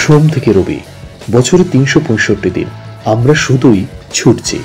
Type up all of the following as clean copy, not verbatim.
সোম থেকে রবি, বছরে ৩৬৫ দিন আমরা শুধুই ছুটছি।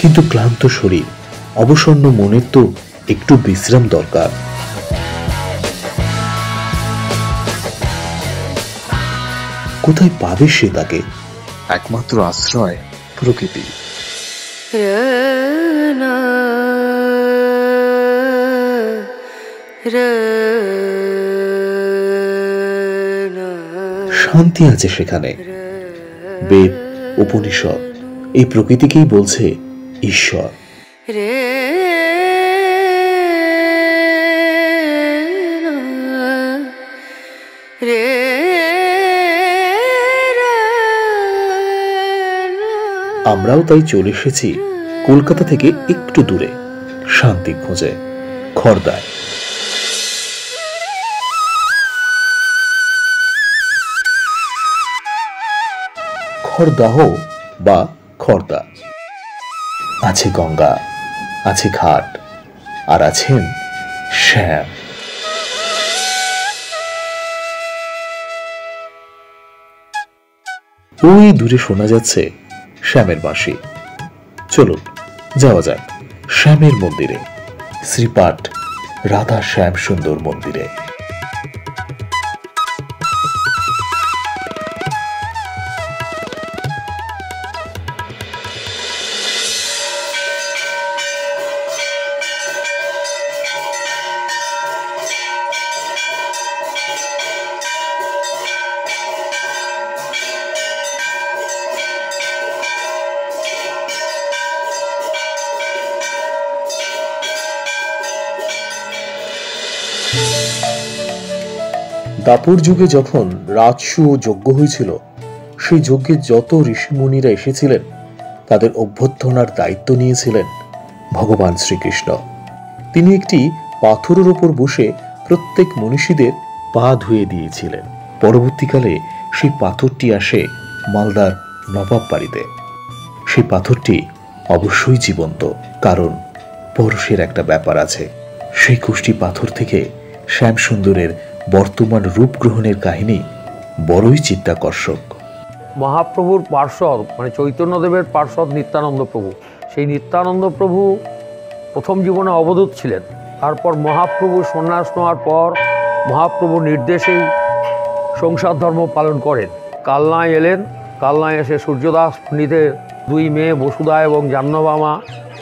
কিন্তু ক্লান্ত শরীর, অবসন্ন মনের তো একটু বিশ্রাম দরকার। কোথায় পাবে সে তাকে? একমাত্র আশ্রয় প্রকৃতি। শান্তি আছে সেখানে। বেদ, উপনিষদ এই প্রকৃতিকেই বলছে ঈশ্বর। আমরাও তাই চলে এসেছি কলকাতা থেকে একটু দূরে, শান্তি খোঁজে, খড়দায়। খড়দাহ বা খড়দা। আছে গঙ্গা, আছে ঘাট, আর আছেন শ্যাম। ওই দূরে শোনা যাচ্ছে শ্যামের বাঁশি। চলুন যাওয়া যাক শ্যামের মন্দিরে, শ্রীপাঠ রাধা শ্যাম সুন্দর মন্দিরে। দাপর যুগে যখন রাজসূয় যজ্ঞ হয়েছিল, সেই যজ্ঞে যত ঋষিমুনিরা এসেছিলেন তাদের অভ্যর্থনার দায়িত্ব নিয়েছিলেন ভগবান শ্রীকৃষ্ণ। তিনি একটি পাথরের উপর বসে প্রত্যেক মনীষীদের পা ধুয়ে দিয়েছিলেন। পরবর্তীকালে সেই পাথরটি আসে মালদার নবাব বাড়িতে। সেই পাথরটি অবশ্যই জীবন্ত, কারণ পরশের একটা ব্যাপার আছে। সেই কুষ্টি পাথর থেকে শ্যাম সুন্দরের বর্তমান রূপ গ্রহণের কাহিনী বড়ই চিত্তাকর্ষক। মহাপ্রভুর পার্ষদ মানে চৈতন্যদেবের পার্ষদ নিত্যানন্দ প্রভু, সেই নিত্যানন্দ প্রভু প্রথম জীবনে অবধূত ছিলেন। তারপর মহাপ্রভু সন্ন্যাস নেওয়ার পর মহাপ্রভুর নির্দেশেই সংসার ধর্ম পালন করেন। কালনায় এলেন। কালনায় এসে সূর্যদাস পণ্ডিতের দুই মেয়ে বসুধা এবং জাহ্নবামা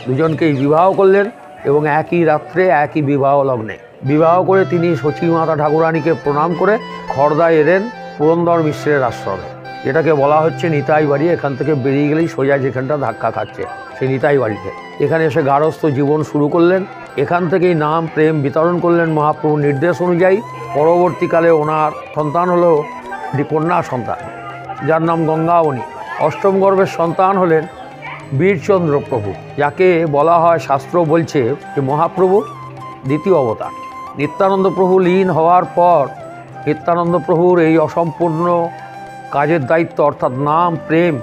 দুজনকেই বিবাহ করলেন এবং একই রাত্রে একই বিবাহ লগ্নে বিবাহ করে তিনি সচিমাতা ঠাকুরানীকে প্রণাম করে খড়দায় এলেন পুরন্দর মিশ্রের আশ্রমে, যেটাকে বলা হচ্ছে নিতাই বাড়ি। এখান থেকে বেরিয়ে গেলেই সোজা যেখানটা ধাক্কা খাচ্ছে সেই নিতাই বাড়িতে। এখানে এসে গারস্থ জীবন শুরু করলেন। এখান থেকেই নাম প্রেম বিতরণ করলেন মহাপ্রভুর নির্দেশ অনুযায়ী। পরবর্তীকালে ওনার সন্তান হলো একটি কন্যা সন্তান, যার নাম গঙ্গাবনী। অষ্টম গর্ভের সন্তান হলেন বীরচন্দ্র প্রভু, যাকে বলা হয়, শাস্ত্র বলছে যে মহাপ্রভু দ্বিতীয় অবতার। নিত্যানন্দ প্রভু লীন হওয়ার পর নিত্যানন্দ প্রভুর এই অসম্পূর্ণ কাজের দায়িত্ব, অর্থাৎ নাম প্রেম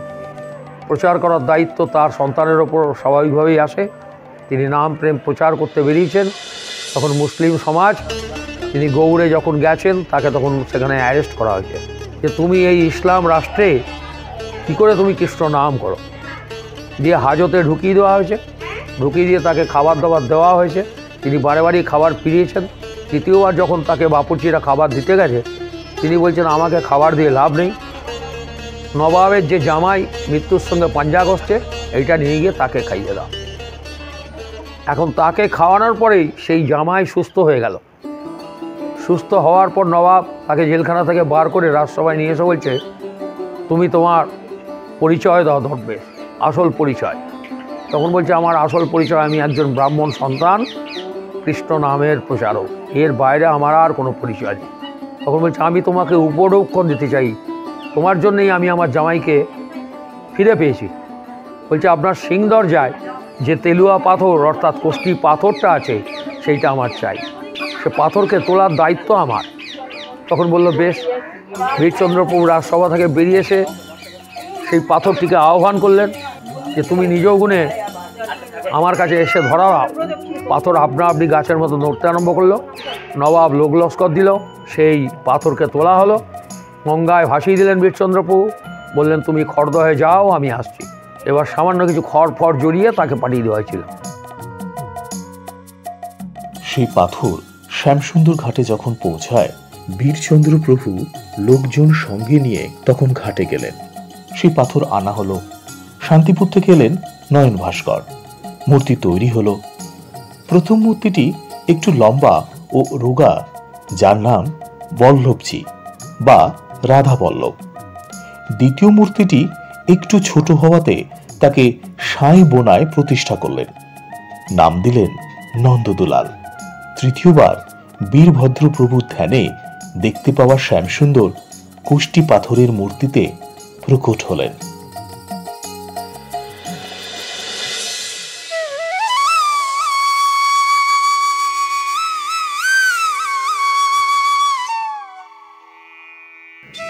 প্রচার করার দায়িত্ব তার সন্তানের ওপর স্বাভাবিকভাবেই আসে। তিনি নাম প্রেম প্রচার করতে বেরিয়েছেন। তখন মুসলিম সমাজ, তিনি গৌড়ে যখন গেছেন তাকে তখন সেখানে অ্যারেস্ট করা হয়েছে যে তুমি এই ইসলাম রাষ্ট্রে কী করে তুমি কৃষ্ণ নাম করো। দিয়ে হাজতে ঢুকিয়ে দেওয়া হয়েছে। ঢুকিয়ে দিয়ে তাকে খাবার দাবার দেওয়া হয়েছে। তিনি বারে বারেই খাবার ফিরিয়েছেন। তৃতীয়বার যখন তাকে বাপুচিরা খাবার দিতে গেছে, তিনি বলছেন আমাকে খাবার দিয়ে লাভ নেই, নবাবের যে জামাই মৃত্যুর সঙ্গে পাঞ্জা কষছে এইটা নিয়ে গিয়ে তাকে খাইয়ে দাও। এখন তাকে খাওয়ানোর পরেই সেই জামাই সুস্থ হয়ে গেল। সুস্থ হওয়ার পর নবাব তাকে জেলখানা থেকে বার করে রাজসভায় নিয়ে এসে বলছে তুমি তোমার পরিচয় দাও, ধরবে আসল পরিচয়। তখন বলছে আমার আসল পরিচয়, আমি একজন ব্রাহ্মণ সন্তান, কৃষ্ণ নামের প্রচারক, এর বাইরে আমার আর কোনো পরিচয় নেই। তখন বলছে আমি তোমাকে উপঢৌকন দিতে চাই, তোমার জন্যই আমি আমার জামাইকে ফিরে পেয়েছি। বলছে আপনার সিংদরজায় যে তেলুয়া পাথর অর্থাৎ কোষ্ঠী পাথরটা আছে সেইটা আমার চাই, সে পাথরকে তোলার দায়িত্ব আমার। তখন বলল বেশ। বীরচন্দ্রপ্রভু রাজসভা থেকে বেরিয়ে এসে সেই পাথরটিকে আহ্বান করলেন যে তুমি নিজ গুণে আমার কাছে এসে ধরাও। পাথর আপনা আপনি গাছের মতো নড়তে আরম্ভ করলো। নবাব লোক লস্কর দিল, সেই পাথরকে তোলা হলো, গঙ্গায় ভাসিয়ে দিলেন বীরচন্দ্রপ্রভু, বললেন তুমি খড়দহে যাও, আমি আসছি। এবার সামান্য কিছু খড় ফড় জড়িয়ে তাকে পাঠিয়ে দেওয়া হয়েছিল। সেই পাথর শ্যামসুন্দর ঘাটে যখন পৌঁছায়, বীরচন্দ্র প্রভু লোকজন সঙ্গে নিয়ে তখন ঘাটে গেলেন। সেই পাথর আনা হলো, শান্তিপুর থেকে এলেন নয়ন ভাস্কর, মূর্তি তৈরি হলো। প্রথম মূর্তিটি একটু লম্বা ও রোগা, যার নাম বল্লভজি বা রাধা বল্লভ। দ্বিতীয় মূর্তিটি একটু ছোট হওয়াতে তাকে সাঁই বোনায় প্রতিষ্ঠা করলেন, নাম দিলেন নন্দদুলাল। তৃতীয়বার বীরভদ্র প্রভুর ধ্যানে দেখতে পাওয়া শ্যামসুন্দর কুষ্টি পাথরের মূর্তিতে প্রকট হলেন।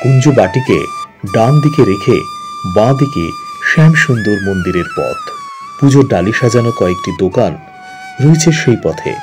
কুঞ্জ বাটিকে ডান দিকে রেখে বাঁ দিকে শ্যামসুন্দর মন্দিরের পথ। পুজোর ডালি সাজানো কয়েকটি দোকান রয়েছে সেই পথে।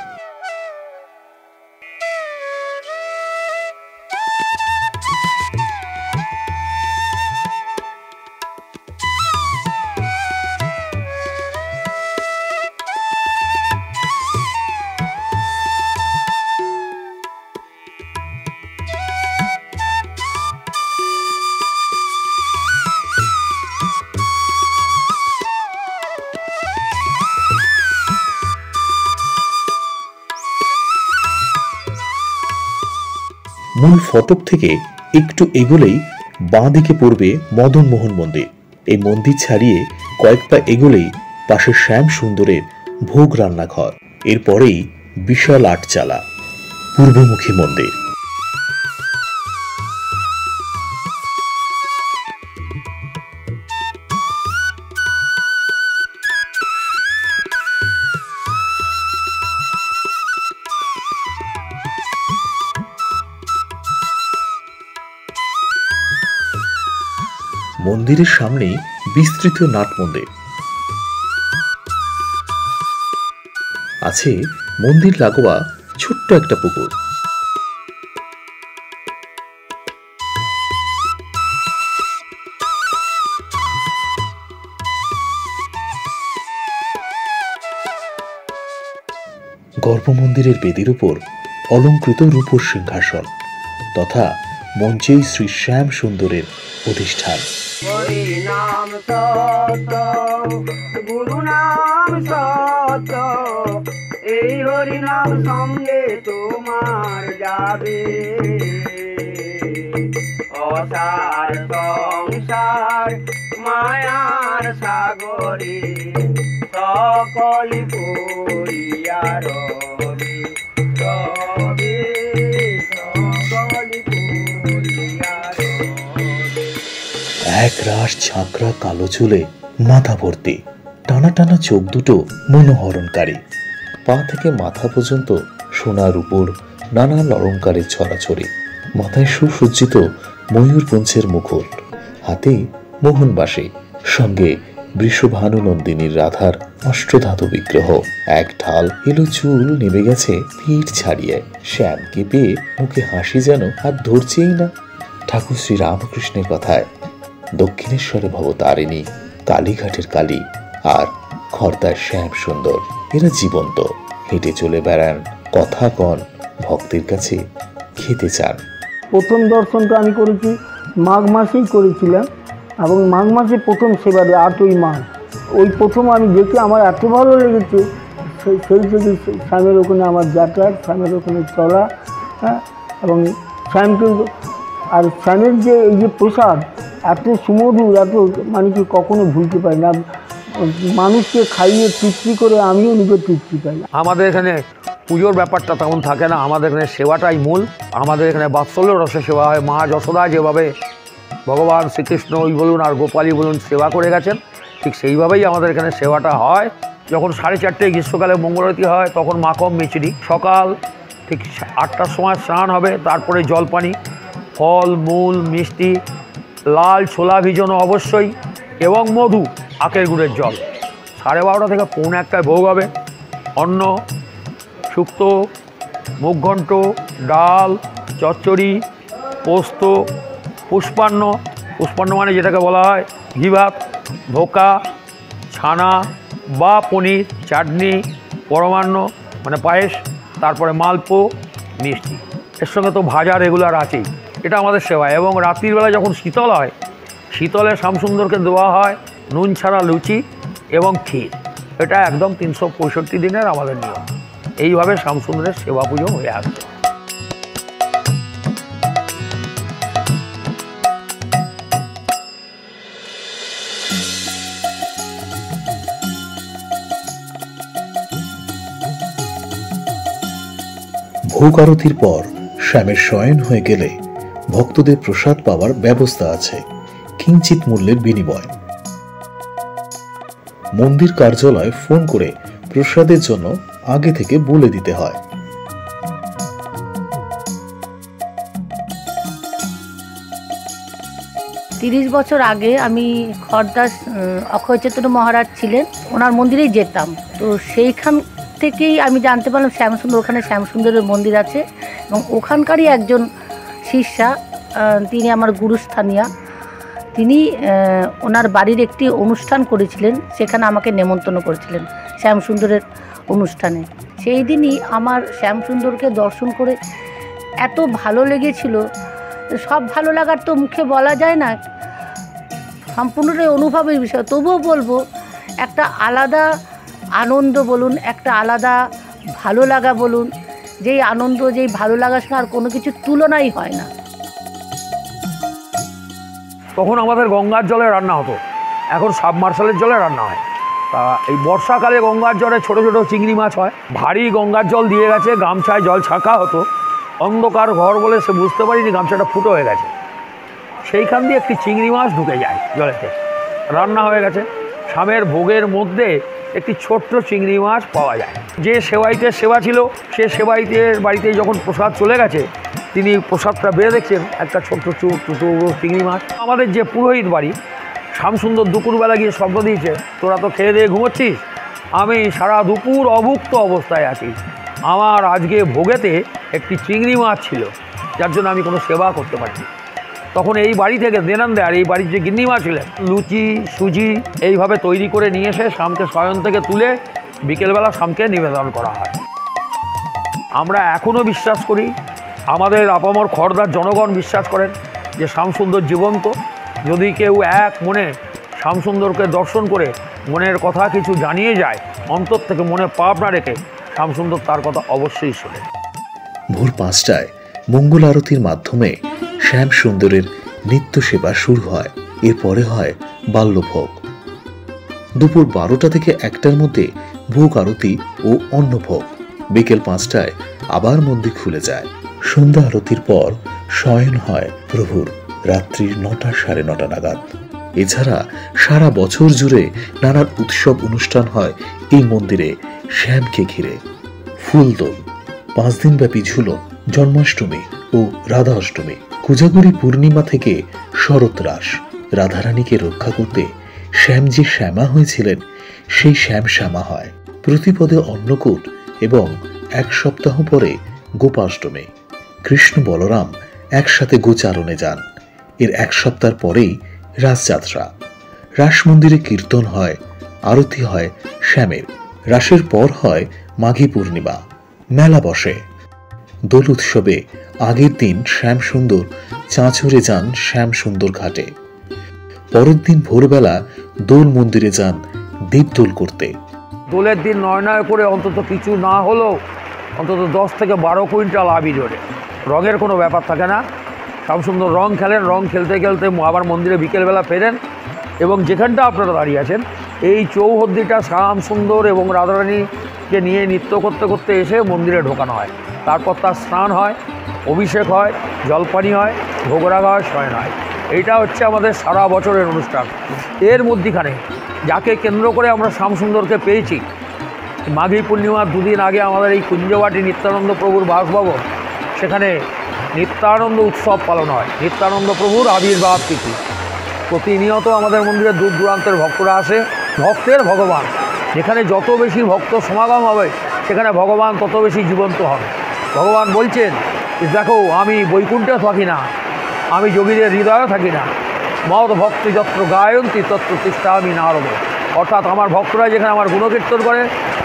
মূল ফটক থেকে একটু এগোলেই বাঁ দিকে পড়বে মদন মোহন মন্দির। এই মন্দির ছাড়িয়ে কয়েক পা এগোলেই পাশে শ্যাম সুন্দরের ভোগ রান্নাঘর। এরপরেই বিশাল আটচালা পূর্বমুখী মন্দির। মন্দিরের সামনে বিস্তৃত নাট মন্দির আছে, মন্দির লাগোয়া ছোট্ট একটা পুকুর। গর্ভমন্দিরের বেদির উপর অলঙ্কৃত রূপোর সিংহাসন তথা মঞ্চেই শ্রী শ্যাম সুন্দরের অধিষ্ঠান। হরিনাম সত গুরু নাম সত, এই হরিনাম সঙ্গে তোমার যাবে, অসার সংসার মায়ার সাগরে সকলি পড়িয়া রবে, রবে সকলি পড়িয়া রবে। এক রাশ ঝাঁকড়া কালো চুলে মাথা ভর্তি, টানা টানা চোখ দুটো মনোহরণকারী, পা থেকে মাথা পর্যন্ত সোনার উপর নানান অলঙ্কারের ছড়াছড়ি, মাথায় সুসজ্জিত ময়ূরপঞ্চের মুকুট, হাতে মোহনবাসী, সঙ্গে বৃষভানু নন্দিনীর রাধার অষ্টধাতু বিগ্রহ। এক ঢাল এলো চুল নেমে গেছে পিঠ ছাড়িয়ে, শ্যামকে পেয়ে মুখে হাসি যেন আর ধরছেই না। ঠাকুর শ্রী রামকৃষ্ণের কথায় দক্ষিণেশ্বরে ভবতারিণী, কালীঘাটের কালী আর খর্দার শ্যাম সুন্দর, এরা জীবন্ত, হেঁটে চলে বেড়ান, কথা কন, ভক্তের কাছে খেতে চান। প্রথম দর্শনটা আমি করেছি মাঘ মাসেই করেছিলাম, এবং মাঘ মাসে প্রথম সেবারে 8ই মাঘ, ওই প্রথম আমি দেখে আমার এত ভালো লেগেছে, সেই থেকে শ্যামের ওখানে আমার যাতায়াত, শ্যামের ওখানে চলা, হ্যাঁ, এবং শ্যামকে আর শ্যামের যে এই যে প্রসাদ এত সুমধুর, এত মানে কি কখনো ভুলতে পারি না, মানুষকে খাইয়ে তৃপ্তি করে আমিও নিজের তৃপ্তি পাই। আমাদের এখানে পুজোর ব্যাপারটা তেমন থাকে না, আমাদের এখানে সেবাটাই মূল। আমাদের এখানে বাৎসল্য রসে সেবা হয়। মা যশোদা যেভাবে ভগবান শ্রীকৃষ্ণ বলুন আর গোপালই বলুন সেবা করে গেছেন, ঠিক সেইভাবেই আমাদের এখানে সেবাটা হয়। যখন 4:30 গ্রীষ্মকালে মঙ্গলারতি হয় তখন মাখন মিচড়ি, সকাল ঠিক 8টার সময় স্নান হবে, তারপরে জলপানি, ফল মূল মিষ্টি, লাল ছোলা ভিজানো অবশ্যই, এবং মধু, আখের গুড়ের জল। 12:30 থেকে 1:45 ভোগ হবে। অন্ন শুক্তো মুখঘণ্ট, ডাল, চচ্চড়ি, পোস্ত, পুষ্পান্ন, পুষ্পান্ন মানে যেটাকে বলা হয় ঘি ভাত, ধোকা, ছানা বা পনির, চাটনি, পরমান্ন মানে পায়েস, তারপরে মালপো, মিষ্টি, এর সঙ্গে তো ভাজা রেগুলার আছেই। এটা আমাদের সেবা। এবং রাত্রির বেলা যখন শীতল হয়, শীতলে শ্যামসুন্দরকে দেওয়া হয় নুন ছাড়া লুচি এবং ক্ষীর। এটা একদম 365 দিনের আমাদের নিয়ম। এইভাবে শ্যামসুন্দরের সেবা পুজো হয়ে আসছে। ভোগ আরতির পর শ্যামের শয়ন হয়ে গেলে ভক্তদের প্রসাদ পাওয়ার ব্যবস্থা আছে কিঞ্চিত মূল্যের বিনিময়। মন্দির কার্যালয়ে ফোন করে প্রসাদের জন্য আগে থেকে বলে দিতে হয়। তিরিশ বছর আগে আমি খড়দাস অক্ষয় চৈতন্য মহারাজ ছিলেন, ওনার মন্দিরেই যেতাম। তো সেইখান থেকেই আমি জানতে পারলাম শ্যামসুন্দর, ওখানে শ্যামসুন্দরের মন্দির আছে এবং ওখানকারই একজন শিষ্যা, তিনি আমার গুরুস্থানীয়া, তিনি ওনার বাড়ির একটি অনুষ্ঠান করেছিলেন, সেখানে আমাকে নেমন্তন্ন করেছিলেন শ্যামসুন্দরের অনুষ্ঠানে। সেই দিনই আমার শ্যামসুন্দরকে দর্শন করে এত ভালো লেগেছিল, সব ভালো লাগার তো মুখে বলা যায় না, সম্পূর্ণটাই অনুভবের বিষয়। তবুও বলবো একটা আলাদা আনন্দ বলুন, একটা আলাদা ভালো লাগা বলুন, যেই আনন্দ, যেই ভালো লাগার সঙ্গে আর কোনো কিছু তুলনাই হয় না। তখন আমাদের গঙ্গার জলে রান্না হতো, এখন সাবমার্শালের জলে রান্না হয়। তা এই বর্ষাকালে গঙ্গার জলে ছোট ছোট চিংড়ি মাছ হয়। ভারী গঙ্গার জল দিয়ে গেছে, গামছায় জল ছাঁকা হতো, অন্ধকার ঘর বলে সে বুঝতে পারিনি গামছাটা ফুটো হয়ে গেছে। সেইখান দিয়ে একটি চিংড়ি মাছ ঢুকে যায় জলেতে, রান্না হয়ে গেছে। স্বামের ভোগের মধ্যে একটি ছোট্ট চিংড়ি মাছ পাওয়া যায়। যে সেবাইতের সেবা ছিল, সে সেবাইতের বাড়িতে যখন প্রসাদ চলে গেছে, তিনি প্রসাদটা বেড়ে দেখছেন একটা ছোট্ট চিংড়ি মাছ। আমাদের যে পুরোহিত বাড়ি, শ্যামসুন্দর দুপুরবেলা গিয়ে শব্দ দিয়েছে, তোরা তো খেয়ে দিয়ে ঘুমোচ্ছিস, আমি সারা দুপুর অভুক্ত অবস্থায় আছি, আমার আজকে ভোগেতে একটি চিংড়ি মাছ ছিল, যার জন্য আমি কোনো সেবা করতে পারিনি। তখন এই বাড়ি থেকে দেনান্দে, আর এই বাড়ির যে গিন্নিমা ছিলেন, লুচি সুজি এইভাবে তৈরি করে নিয়ে এসে শ্যামকে শয়ন থেকে তুলে বিকেলবেলা শ্যামকে নিবেদন করা হয়। আমরা এখনও বিশ্বাস করি, আমাদের আপামর খড়দার জনগণ বিশ্বাস করেন যে শ্যামসুন্দর জীবন্ত। যদি কেউ এক মনে শ্যামসুন্দরকে দর্শন করে মনের কথা কিছু জানিয়ে যায়, অন্তর থেকে মনে পাপ না রেখে, শ্যামসুন্দর তার কথা অবশ্যই শোনে। ভোর 5টায় মঙ্গল আরতির মাধ্যমে শ্যাম সুন্দরের নিত্য সেবা শুরু হয়। এরপরে হয় বাল্যভোগ। দুপুর 12টা থেকে 1টার মধ্যে ভোগ আরতি ও অন্নভোগ। বিকেল 5টায় আবার মন্দির খুলে যায়। সন্ধ্যা আরতির পর শয়ন হয় প্রভুর রাত্রির 9টা সাড়ে 9টা নাগাদ। এছাড়া সারা বছর জুড়ে নানান উৎসব অনুষ্ঠান হয় এই মন্দিরে শ্যামকে ঘিরে। ফুলদোল, 5 দিনব্যাপী ঝুলন, জন্মাষ্টমী ও রাধা অষ্টমী, কোজাগরী পূর্ণিমা থেকে শরৎ রাস। রাধারানীকে রক্ষা করতে শ্যাম যে শ্যামা হয়েছিলেন, সেই শ্যাম শ্যামা হয়। প্রতিপদে অন্নকূট এবং 1 সপ্তাহ পরে গোপাষ্টমী। কৃষ্ণ বলরাম একসাথে গোচারণে যান। এর 1 সপ্তাহ পরেই রাসযাত্রা। রাস মন্দিরে কীর্তন হয়, আরতি হয় শ্যামের। রাসের পর হয় মাঘী পূর্ণিমা, মেলা বসে। দোল উৎসবে আগের দিন শ্যাম সুন্দর চাঁচুরে যান শ্যাম সুন্দর ঘাটে। পরের দিন ভোরবেলা দোল মন্দিরে যান দীপদোল করতে। দোলের দিন নয় করে অন্তত কিছু না হলেও অন্তত 10 থেকে 12 কুইন্টাল আবির ওঠে। রঙের কোনো ব্যাপার থাকে না। শ্যামসুন্দর রং খেলেন, রং খেলতে খেলতে আবার মন্দিরে বিকেলবেলা ফেরেন। এবং যেখানটা আপনারা দাঁড়িয়ে আছেন, এই চৌহদ্দিটা শ্যামসুন্দর এবং রাধারানীকে নিয়ে নৃত্য করতে করতে এসে মন্দিরে ঢোকানো হয়। তারপর তার স্নান হয়, অভিষেক হয়, জলপানি হয়, ভোগরাগ হয়, শয়ন হয়। এইটা হচ্ছে আমাদের সারা বছরের অনুষ্ঠান। এর মধ্যিখানে যাকে কেন্দ্র করে আমরা শ্যামসুন্দরকে পেয়েছি, মাঘী পূর্ণিমার 2 দিন আগে আমাদের এই কুঞ্জবাটি নিত্যানন্দ প্রভুর বাসভবন, সেখানে নিত্যানন্দ উৎসব পালন হয়। নিত্যানন্দ প্রভুর আবির্ভাব তিথি। প্রতিনিয়ত আমাদের মন্দিরে দূর দূরান্তের ভক্তরা আসে। ভক্তের ভগবান, যেখানে যত বেশি ভক্ত সমাগম হবে, সেখানে ভগবান তত বেশি জীবন্ত হবে। ভগবান বলছেন যে দেখো আমি বৈকুণ্ঠে থাকি না, আমি যোগীদের হৃদয়ে থাকি না। মদ ভক্তি যত্র গায়ন্তী তত্র তিষ্ঠামি নারদ। অর্থাৎ আমার ভক্তরা যেখানে আমার গুণকীর্তন করে,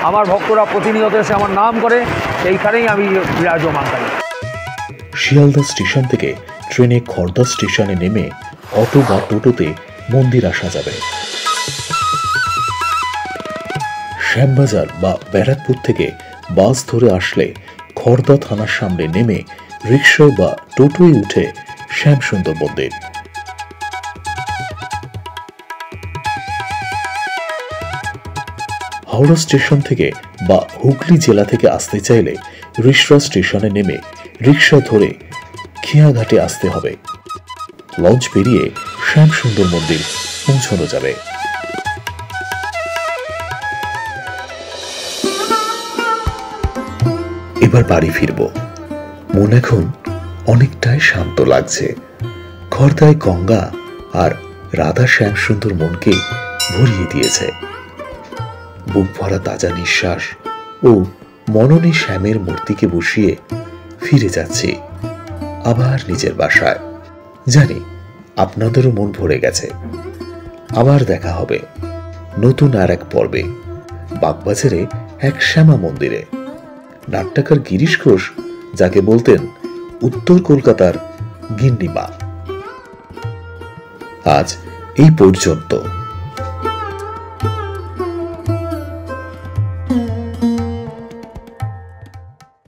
আমার ভক্তরা প্রতিনিয়ত এসে আমার নাম করে, সেইখানেই আমি বিরাজমান থাকি। শিয়ালদা স্টেশন থেকে ট্রেনে খড়দা স্টেশনে নেমে অটো বা টোটোতে মন্দির আসা যাবে। শ্যামবাজার বা ব্যারাকপুর থেকে বাস ধরে আসলে খড়দা থানার সামনে নেমে রিক্সায় বা টোটোয় উঠে শ্যামসুন্দর মন্দির। হাওড়া স্টেশন থেকে বা হুগলি জেলা থেকে আসতে চাইলে রিষড়া স্টেশনে নেমে রিক্সা ধরে খেয়াঘাটে আসতে হবে। লঞ্চ পেরিয়ে শ্যামসুন্দর মন্দির পৌঁছানো যাবে। এবার বাড়ি ফিরব। মন এখন অনেকটাই শান্ত লাগছে। খড়দায় গঙ্গা আর রাধা শ্যামসুন্দর মনকে ভরিয়ে দিয়েছে। বুক ভরা তাজা নিঃশ্বাস ও মননে শ্যামের মূর্তিকে বসিয়ে ফিরে যাচ্ছি আবার নিজের বাসায়। জানি আপনাদেরও মন ভরে গেছে। আবার দেখা হবে নতুন আর এক পর্বে, বাগবাজারে এক শ্যামা মন্দিরে। নাট্যকার গিরিশ ঘোষ যাকে বলতেন উত্তর কলকাতার গিন্নিমা। আজ এই পর্যন্ত।